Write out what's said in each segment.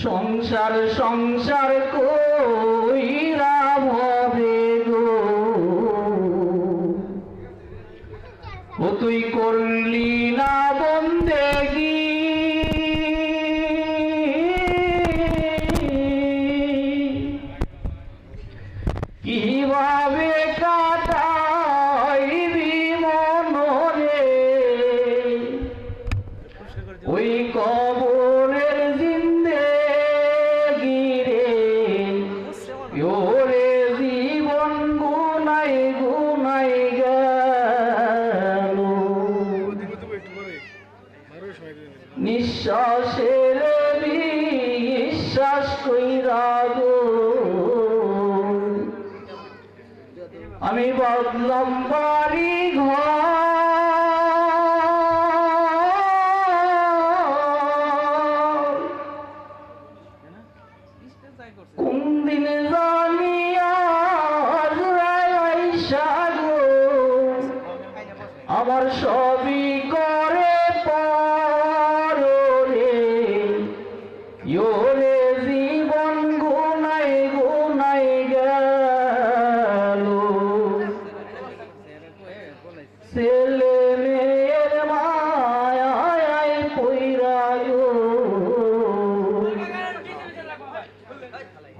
সংসার সংসার কইরা ভবে গো, ও তুই করলি না বন্দেগি, কিভাবে কাটাইবি মনরে ওই কবরের জিন্দেগি রে, ওরে জীবন গুনাই গুনাই গেল। নিঃশ্বাসের বিশ্বাস কইরা গো, আমি বদলাম বাড়ি ঘর, কোন দিন জানিয়া আইসা গো, আমার সবই করে পরে ওরে জীবন গুনাই গুনাই গেল। ছেলে মেয়ের মায়ায় পইরা গো,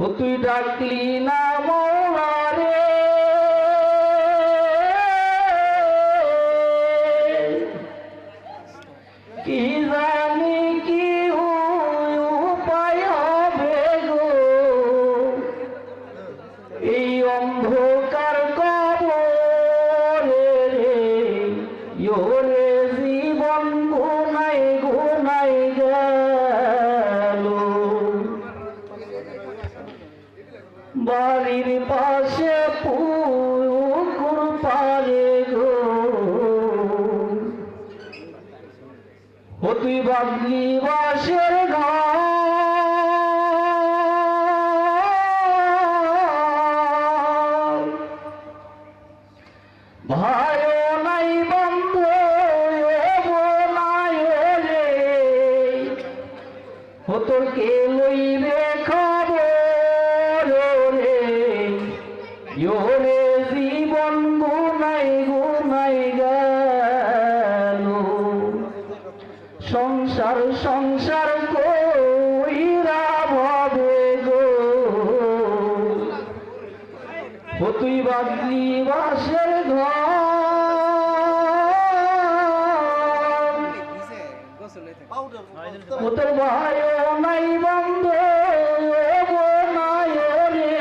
ও তুই ডাকলি না মৌলা রে, কি জানি কি উপায় হবে গো, এই অন্ধকার কবরে রে, ওরে জীবন গুনাই গুনাই গেল। বাড়ির পাশে পুকুর পারে গো, ও তুই বাদলি বাসের ঘর, ভাইও নাই বন্ধু নাই রে, ও তোর কে লইবে খবর রে, ওরে জীবন গুনাই গুনাই গেল। সংসার সংসার কইরা ভবে গো, ও তুই বাদলি বাসের ঘর, ও তোর ভাইও নাই বন্ধু নাই রে,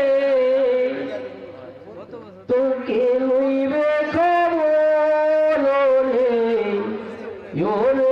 তোকে লইবে খবর রে, ওরে